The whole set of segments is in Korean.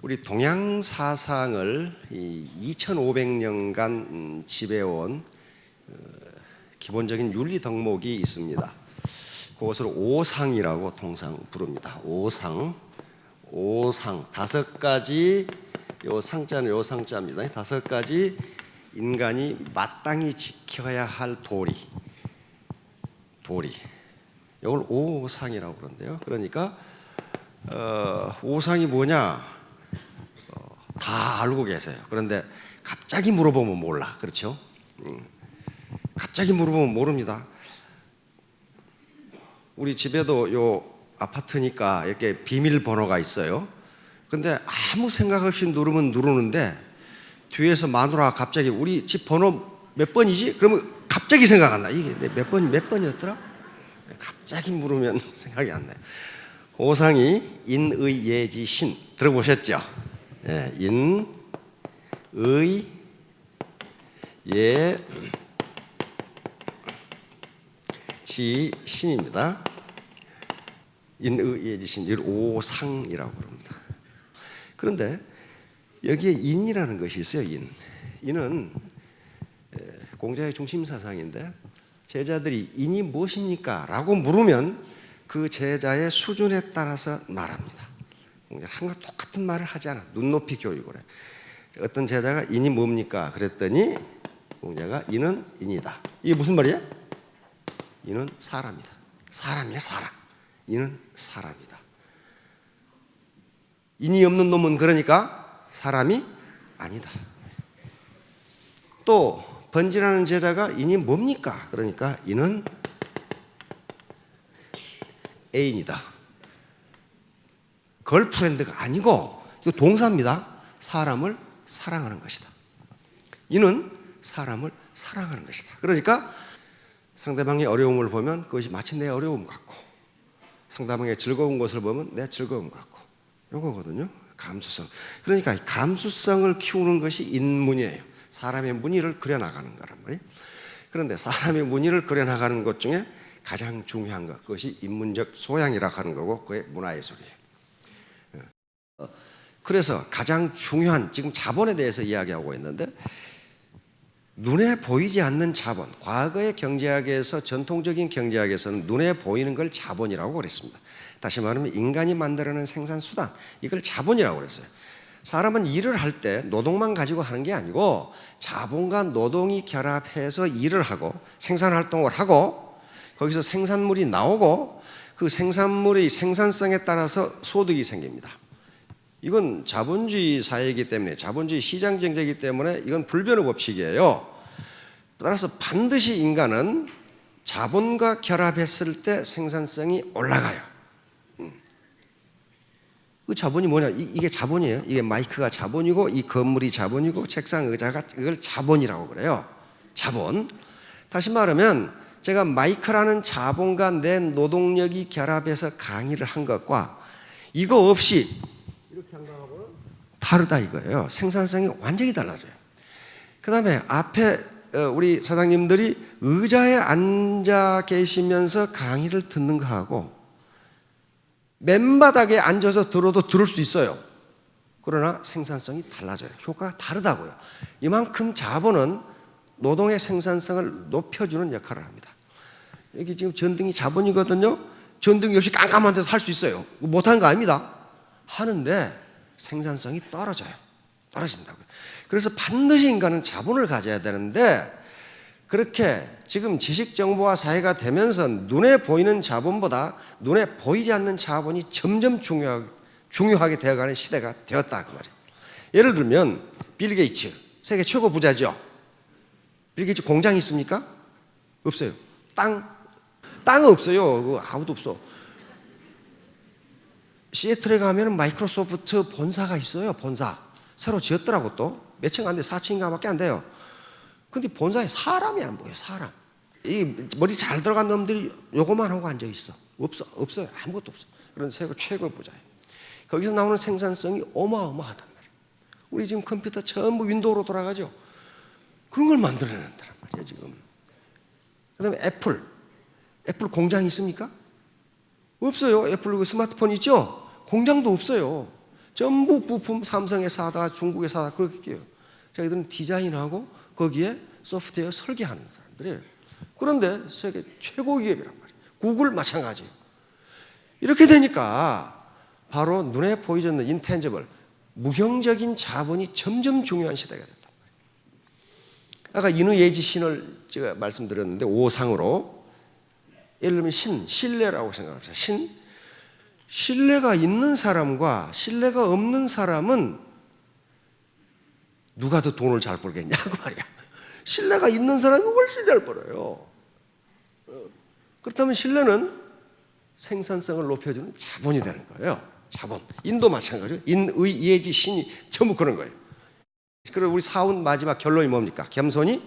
우리 동양 사상을 2500년간 지배해온 기본적인 윤리 덕목이 있습니다. 그것을 오상이라고 통상 부릅니다. 오상 다섯 가지, 요 상자는 요 상자입니다. 다섯 가지 인간이 마땅히 지켜야 할 도리. 이걸 오상이라고 그러는데요. 그러니까 오상이 뭐냐? 다 알고 계세요. 그런데 갑자기 물어보면 몰라. 그렇죠? 갑자기 물어보면 모릅니다. 우리 집에도 요 아파트니까 이렇게 비밀번호가 있어요. 근데 아무 생각 없이 누르면 누르는데 뒤에서 마누라가 갑자기 우리 집 번호 몇 번이지? 그러면 갑자기 생각 안 나. 이게 몇 번이었더라? 갑자기 물으면 생각이 안 나요. 오상이 인의 예지 신 들어보셨죠? 예, 인, 의, 예, 지, 신입니다. 인, 의, 예, 지, 신. 이걸 오상이라고 합니다. 그런데 여기에 인이라는 것이 있어요. 인은 공자의 중심 사상인데 제자들이 인이 무엇입니까? 라고 물으면 그 제자의 수준에 따라서 말합니다. 항상 똑같은 말을 하지 않아. 눈높이 교육을 해. 어떤 제자가 인이 뭡니까? 그랬더니 공자가 인은 인이다. 이게 무슨 말이야? 인은 사람이다. 사람이야, 사람. 인은 사람이다. 인이 없는 놈은 그러니까 사람이 아니다. 또 번지라는 제자가 인이 뭡니까? 그러니까 인은 애인이다. 걸프렌드가 아니고 이거 동사입니다. 사람을 사랑하는 것이다. 이는 사람을 사랑하는 것이다. 그러니까 상대방의 어려움을 보면 그것이 마치 내 어려움 같고 상대방의 즐거운 것을 보면 내 즐거움 같고 이거거든요. 감수성. 그러니까 감수성을 키우는 것이 인문이에요. 사람의 무늬를 그려나가는 거란 말이에요. 그런데 사람의 무늬를 그려나가는 것 중에 가장 중요한 것, 그것이 인문적 소양이라고 하는 거고 그게 문화예술이에요. 그래서 가장 중요한 지금 자본에 대해서 이야기하고 있는데 눈에 보이지 않는 자본, 과거의 경제학에서 전통적인 경제학에서는 눈에 보이는 걸 자본이라고 그랬습니다. 다시 말하면 인간이 만들어낸 생산수단, 이걸 자본이라고 그랬어요. 사람은 일을 할 때 노동만 가지고 하는 게 아니고 자본과 노동이 결합해서 일을 하고 생산활동을 하고 거기서 생산물이 나오고 그 생산물의 생산성에 따라서 소득이 생깁니다. 이건 자본주의 사회이기 때문에 자본주의 시장 경제이기 때문에 이건 불변의 법칙이에요. 따라서 반드시 인간은 자본과 결합했을 때 생산성이 올라가요. 그 자본이 뭐냐? 이게 자본이에요. 이게 마이크가 자본이고 이 건물이 자본이고 책상 의자가 이걸 자본이라고 그래요. 자본. 다시 말하면 제가 마이크라는 자본과 내 노동력이 결합해서 강의를 한 것과 이거 없이 이렇게 한 거하고는 다르다 이거예요. 생산성이 완전히 달라져요. 그 다음에 앞에 우리 사장님들이 의자에 앉아 계시면서 강의를 듣는 거하고 맨바닥에 앉아서 들어도 들을 수 있어요. 그러나 생산성이 달라져요. 효과가 다르다고요. 이만큼 자본은 노동의 생산성을 높여주는 역할을 합니다. 여기 지금 전등이 자본이거든요. 전등이 없이 깜깜한 데서 살 수 있어요. 못하는 거 아닙니다. 하는데 생산성이 떨어진다고요. 그래서 반드시 인간은 자본을 가져야 되는데 그렇게 지금 지식정보화 사회가 되면서 눈에 보이는 자본보다 눈에 보이지 않는 자본이 점점 중요하게 되어가는 시대가 되었다 그 말이에요. 예를 들면 빌 게이츠 세계 최고 부자죠. 빌 게이츠 공장이 있습니까? 없어요. 땅은 없어요. 아무도 없어. 시애틀에 가면 마이크로소프트 본사가 있어요. 본사 새로 지었더라고. 또 몇 층 안 돼. 4층인가 밖에 안 돼요. 근데 본사에 사람이 안 보여. 사람. 이 머리 잘 들어간 놈들이 요거만 하고 앉아 있어. 없어요. 아무것도 없어. 그런 세계 최고 부자예요. 거기서 나오는 생산성이 어마어마하단 말이에요. 우리 지금 컴퓨터 전부 윈도우로 돌아가죠. 그런 걸 만들어낸단 말이에요 지금. 그다음에 애플 공장이 있습니까? 없어요. 애플 그 스마트폰 있죠? 공장도 없어요. 전부 부품 삼성에 사다 중국에 사다 그렇게 해요. 자기들은 디자인하고 거기에 소프트웨어 설계하는 사람들이에요. 그런데 세계 최고 기업이란 말이에요. 구글 마찬가지예요. 이렇게 되니까 바로 눈에 보이지 않는 인텐저블, 무형적인 자본이 점점 중요한 시대가 됐단 말이에요. 아까 인의예지 신을 제가 말씀드렸는데 5상으로 예를 들면 신뢰라고 생각합시다. 신뢰가 있는 사람과 신뢰가 없는 사람은 누가 더 돈을 잘 벌겠냐고 말이야. 신뢰가 있는 사람이 훨씬 잘 벌어요. 그렇다면 신뢰는 생산성을 높여주는 자본이 되는 거예요. 자본. 인도 마찬가지예요. 인의 예지 신이 전부 그런 거예요. 그래서 우리 사원 마지막 결론이 뭡니까? 겸손이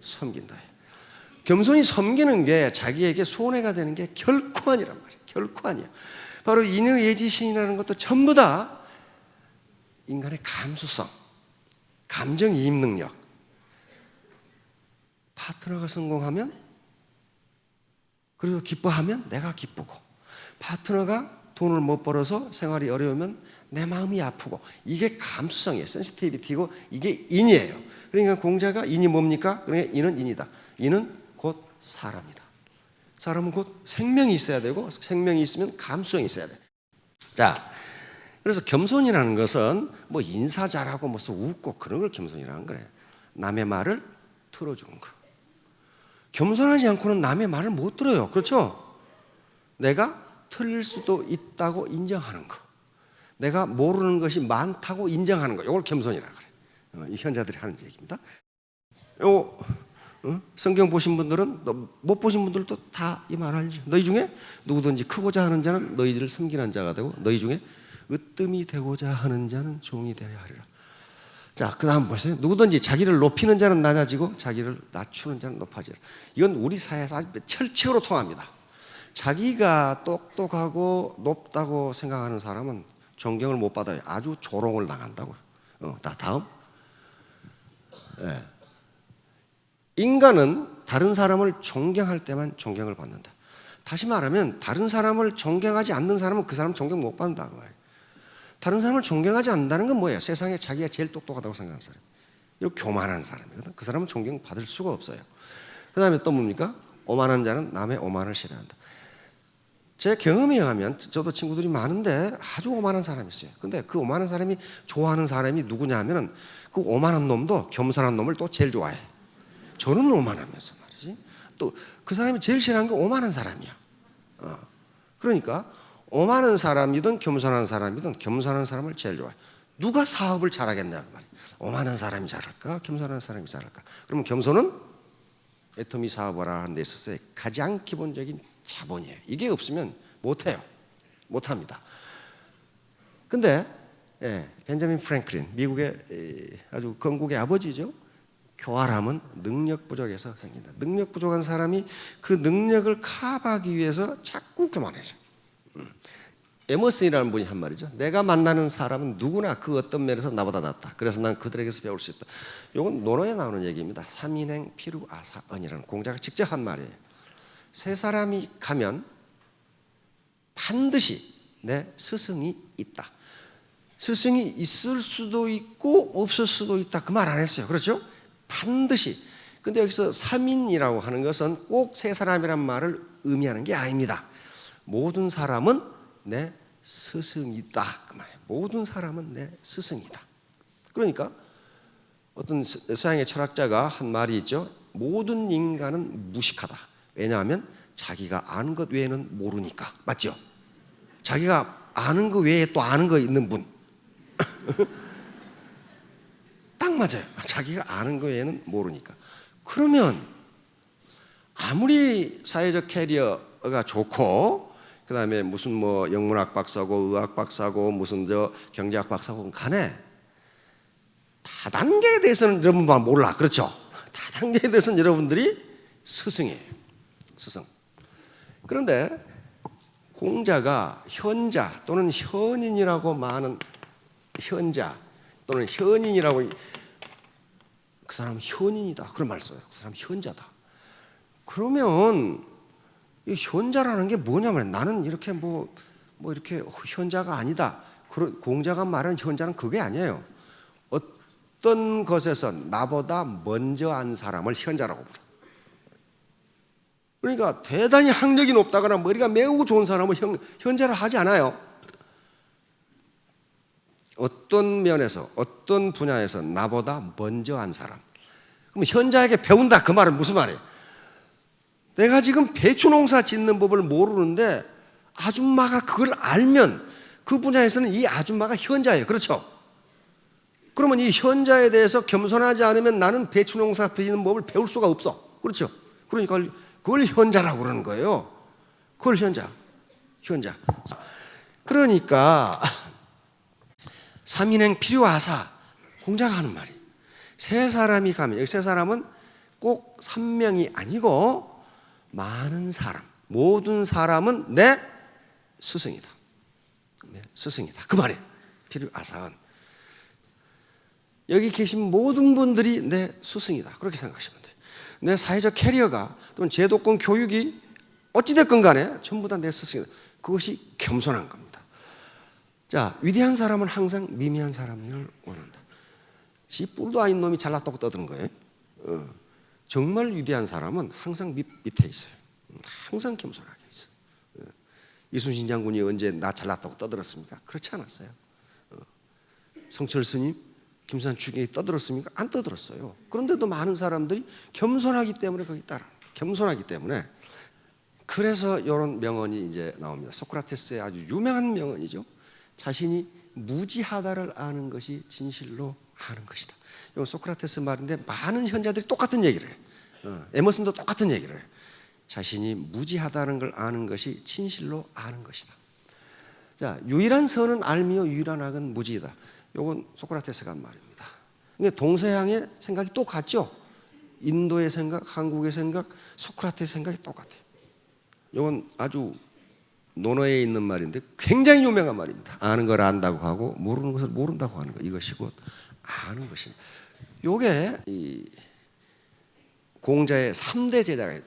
섬긴다. 겸손이 섬기는 게 자기에게 손해가 되는 게 결코 아니란 말이에요. 결코 아니에요. 바로 인의 예지 신이라는 것도 전부 다 인간의 감수성, 감정이입 능력. 파트너가 성공하면 그리고 기뻐하면 내가 기쁘고, 파트너가 돈을 못 벌어서 생활이 어려우면 내 마음이 아프고, 이게 감수성이에요. 센시티비티고 이게 인이에요. 그러니까 공자가 인이 뭡니까? 그러니까 인은 인이다. 인은 곧 사람이다. 사람은 곧 생명이 있어야 되고, 생명이 있으면 감수성이 있어야 돼. 자, 그래서 겸손이라는 것은 뭐 인사 잘하고 무슨 웃고 그런 걸 겸손이라는 거래. 남의 말을 들어주는 거. 겸손하지 않고는 남의 말을 못 들어요. 그렇죠? 내가 틀릴 수도 있다고 인정하는 거. 내가 모르는 것이 많다고 인정하는 거. 이걸 겸손이라 그래. 이 현자들이 하는 얘기입니다. 성경 보신 분들은, 못 보신 분들도 다 이 말 알죠. 너희 중에 누구든지 크고자 하는 자는 너희들을 섬기는 자가 되고, 너희 중에 으뜸이 되고자 하는 자는 종이 되어야 하리라. 자, 그 다음 보세요. 누구든지 자기를 높이는 자는 낮아지고 자기를 낮추는 자는 높아지라. 이건 우리 사회에서 아주 철칙으로 통합니다. 자기가 똑똑하고 높다고 생각하는 사람은 존경을 못 받아요. 아주 조롱을 당한다고요. 다음. 네. 인간은 다른 사람을 존경할 때만 존경을 받는다. 다시 말하면 다른 사람을 존경하지 않는 사람은 그 사람 존경 못 받는다고 말이에요. 다른 사람을 존경하지 않는다는 건 뭐예요? 세상에 자기가 제일 똑똑하다고 생각하는 사람, 이렇게 교만한 사람이거든. 그 사람은 존경받을 수가 없어요. 그 다음에 또 뭡니까? 오만한 자는 남의 오만을 싫어한다. 제 경험에 의하면, 저도 친구들이 많은데 아주 오만한 사람이 있어요. 근데 그 오만한 사람이 좋아하는 사람이 누구냐 하면은 그 오만한 놈도 겸손한 놈을 또 제일 좋아해. 저는 오만하면서 말이지. 또 그 사람이 제일 싫어하는 게 오만한 사람이야. 그러니까 오만한 사람이든 겸손한 사람이든 겸손한 사람을 제일 좋아해. 누가 사업을 잘하겠냐 그 말이야. 오만한 사람이 잘할까? 겸손한 사람이 잘할까? 그러면 겸손은 애터미 사업을 하는 데 있어서 가장 기본적인 자본이에요. 이게 없으면 못해요. 못합니다. 근데 벤자민 프랭클린, 미국의 아주 건국의 아버지죠. 교활함은 능력 부족에서 생긴다. 능력 부족한 사람이 그 능력을 커버하기 위해서 자꾸 교만해져. 에머슨이라는 분이 한 말이죠. 내가 만나는 사람은 누구나 그 어떤 면에서 나보다 낫다. 그래서 난 그들에게서 배울 수 있다. 이건 논어에 나오는 얘기입니다. 삼인행 피루아사언이라는 공자가 직접 한 말이에요. 세 사람이 가면 반드시 내 스승이 있다. 스승이 있을 수도 있고 없을 수도 있다. 그 말 안 했어요. 그렇죠? 반드시. 근데 여기서 삼인이라고 하는 것은 꼭 세 사람이란 말을 의미하는 게 아닙니다. 모든 사람은 내 스승이다. 그 말이에요. 모든 사람은 내 스승이다. 그러니까 어떤 서양의 철학자가 한 말이 있죠. 모든 인간은 무식하다. 왜냐하면 자기가 아는 것 외에는 모르니까. 맞죠? 자기가 아는 것 외에 또 아는 거 있는 분. 딱 맞아요. 자기가 아는 것 외에는 모르니까. 그러면 아무리 사회적 캐리어가 좋고 그 다음에 무슨 뭐 영문학 박사고 의학 박사고 무슨 저 경제학 박사고 간에 다단계에 대해서는 여러분만 몰라. 그렇죠? 다단계에 대해서는 여러분들이 스승이에요. 스승. 그런데 공자가 현자 또는 현인이라고 많은 현자 또는 현인이라고, 그 사람은 현인이다 그런 말 써요. 그 사람은 현자다. 그러면 이 현자라는 게 뭐냐면 나는 이렇게 뭐 이렇게 현자가 아니다. 공자가 말하는 현자는 그게 아니에요. 어떤 것에서 나보다 먼저 한 사람을 현자라고 불러. 그러니까 대단히 학력이 높다거나 머리가 매우 좋은 사람은 현자를 하지 않아요. 어떤 면에서 어떤 분야에서 나보다 먼저 한 사람. 그럼 현자에게 배운다 그 말은 무슨 말이에요? 내가 지금 배추 농사 짓는 법을 모르는데 아줌마가 그걸 알면 그 분야에서는 이 아줌마가 현자예요. 그렇죠? 그러면 이 현자에 대해서 겸손하지 않으면 나는 배추 농사 짓는 법을 배울 수가 없어. 그렇죠? 그러니까 그걸 현자라고 그러는 거예요. 그걸 현자. 그러니까 삼인행 필요하사 공자가 하는 말이 세 사람이 가면 여기 세 사람은 꼭 3명이 아니고 많은 사람, 모든 사람은 내 스승이다. 네, 스승이다. 그 말이에요. 필요하사는 여기 계신 모든 분들이 내 스승이다. 그렇게 생각하시면 돼요. 내 사회적 캐리어가 또는 제도권 교육이 어찌됐건 간에 전부 다 내 스승이다. 그것이 겸손한 겁니다. 자, 위대한 사람은 항상 미미한 사람을 원한다. 지 뿔도 아닌 놈이 잘났다고 떠드는 거예요. 정말 위대한 사람은 항상 밑에 있어요. 항상 겸손하게 있어요. 이순신 장군이 언제 나 잘났다고 떠들었습니까? 그렇지 않았어요. 성철 스님, 김수산 주경이 떠들었습니까? 안 떠들었어요. 그런데도 많은 사람들이 겸손하기 때문에 거기 따라 겸손하기 때문에 그래서 이런 명언이 이제 나옵니다. 소크라테스의 아주 유명한 명언이죠. 자신이 무지하다를 아는 것이 진실로 아는 것이다. 이건 소크라테스 말인데 많은 현자들이 똑같은 얘기를 해요. 에머슨도 똑같은 얘기를 해요. 자신이 무지하다는 걸 아는 것이 진실로 아는 것이다. 자, 유일한 선은 알미요 유일한 악은 무지이다. 이건 소크라테스가 한 말입니다. 근데 동서양의 생각이 똑같죠. 인도의 생각, 한국의 생각, 소크라테스 생각이 똑같아요. 이건 아주 논어에 있는 말인데 굉장히 유명한 말입니다. 아는 걸 안다고 하고 모르는 것을 모른다고 하는 것, 이것이 곧 아는 것입니다. 이게 공자의 3대 제자가,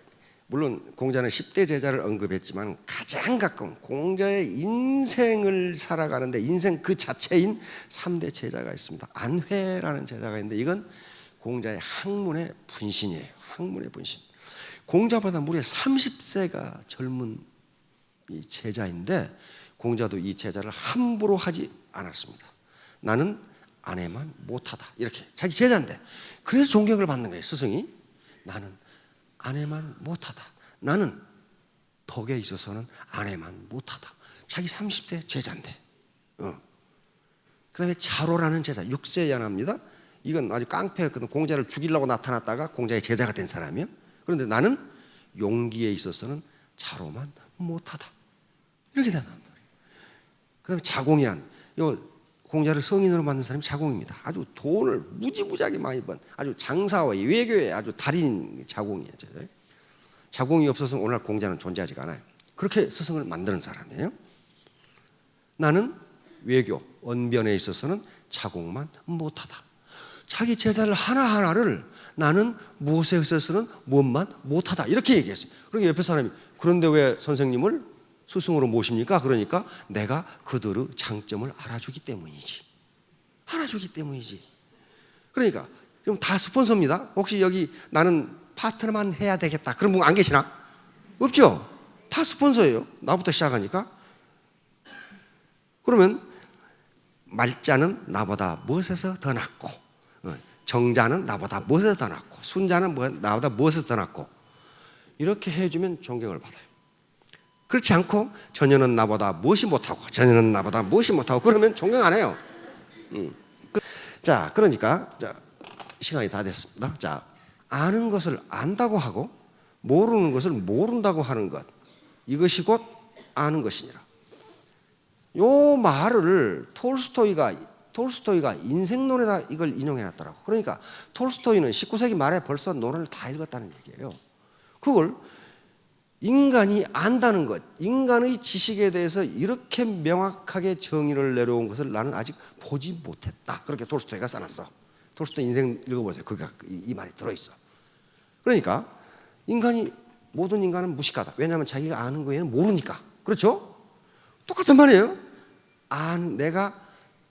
물론 공자는 10대 제자를 언급했지만 가장 가까운 공자의 인생을 살아가는데 인생 그 자체인 3대 제자가 있습니다. 안회라는 제자가 있는데 이건 공자의 학문의 분신이에요. 학문의 분신. 공자보다 무려 30세가 젊은 이 제자인데 공자도 이 제자를 함부로 하지 않았습니다. 나는 아내만 못하다. 이렇게 자기 제자인데 그래서 존경을 받는 거예요. 스승이 나는 아내만 못하다. 나는 덕에 있어서는 아내만 못하다. 자기 30세 제자인데. 그 다음에 자로라는 제자 6세 연하입니다. 이건 아주 깡패였거든. 공자를 죽이려고 나타났다가 공자의 제자가 된 사람이에요. 그런데 나는 용기에 있어서는 자로만 못하다. 이렇게 된단 말이에요. 그 다음에 자공이란 공자를 성인으로 만든 사람이 자공입니다. 아주 돈을 무지무지하게 많이 번 아주 장사와 외교의 아주 달인 자공이에요. 자공이 없어서 오늘날 공자는 존재하지가 않아요. 그렇게 스승을 만드는 사람이에요. 나는 외교, 언변에 있어서는 자공만 못하다. 자기 제자를 하나하나를 나는 무엇에 있어서는 무엇만 못하다. 이렇게 얘기했어요. 그러니까 옆에 사람이 그런데 왜 선생님을 스승으로 모십니까? 그러니까 내가 그들의 장점을 알아주기 때문이지. 알아주기 때문이지. 그러니까 그럼 다 스폰서입니다. 혹시 여기 나는 파트너만 해야 되겠다. 그런 분 안 계시나? 없죠? 다 스폰서예요. 나부터 시작하니까. 그러면 말자는 나보다 무엇에서 더 낫고 정자는 나보다 무엇에서 더 낫고 순자는 나보다 무엇에서 더 낫고 이렇게 해주면 존경을 받아요. 그렇지 않고 전혀는 나보다 무엇이 못하고 전혀는 나보다 무엇이 못하고 그러면 존경 안 해요. 자, 그러니까 시간이 다 됐습니다. 자, 아는 것을 안다고 하고 모르는 것을 모른다고 하는 것, 이것이 곧 아는 것이니라. 요 말을 톨스토이가 인생론에다 이걸 인용해놨더라고. 그러니까 톨스토이는 19세기 말에 벌써 논어를 다 읽었다는 얘기예요. 그걸 인간이 안다는 것, 인간의 지식에 대해서 이렇게 명확하게 정의를 내려온 것을 나는 아직 보지 못했다. 그렇게 톨스토이가 써놨어. 톨스토이 인생 읽어보세요. 그게 이 말이 들어있어. 그러니까 모든 인간은 무식하다. 왜냐하면 자기가 아는 거에는 모르니까. 그렇죠? 똑같은 말이에요. 내가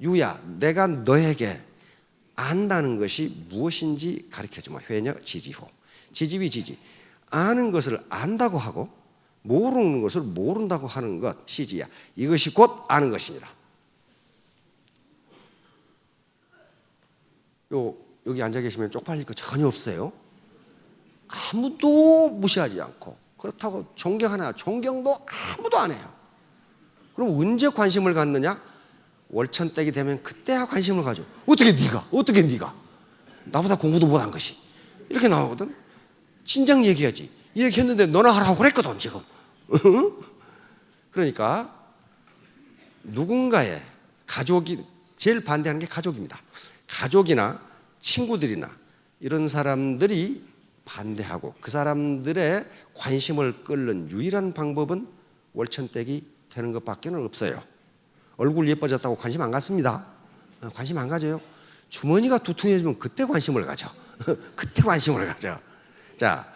유야, 내가 너에게 안다는 것이 무엇인지 가르쳐주마. 회녀 지지호. 지지위 지지. 아는 것을 안다고 하고 모르는 것을 모른다고 하는 것 시지야. 이것이 곧 아는 것이니라. 여기 앉아 계시면 쪽팔릴 거 전혀 없어요. 아무도 무시하지 않고 그렇다고 존경하나 존경도 아무도 안 해요. 그럼 언제 관심을 갖느냐? 월천댁이 되면 그때야 관심을 가져. 어떻게 네가 나보다 공부도 못한 것이 이렇게 나오거든. 진작 얘기하지. 이 얘기했는데 너나 하라고 그랬거든 지금. 그러니까 누군가의 가족이 제일 반대하는 게 가족입니다. 가족이나 친구들이나 이런 사람들이 반대하고 그 사람들의 관심을 끌는 유일한 방법은 월천댁이 되는 것밖에 없어요. 얼굴 예뻐졌다고 관심 안 갖습니다. 관심 안 가져요. 주머니가 두툼해지면 그때 관심을 가져. 그때 관심을 가져. 자,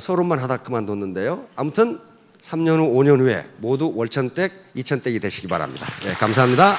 서론만 하다 그만뒀는데요. 아무튼 3년 후, 5년 후에 모두 월천댁, 이천댁이 되시기 바랍니다. 네, 감사합니다.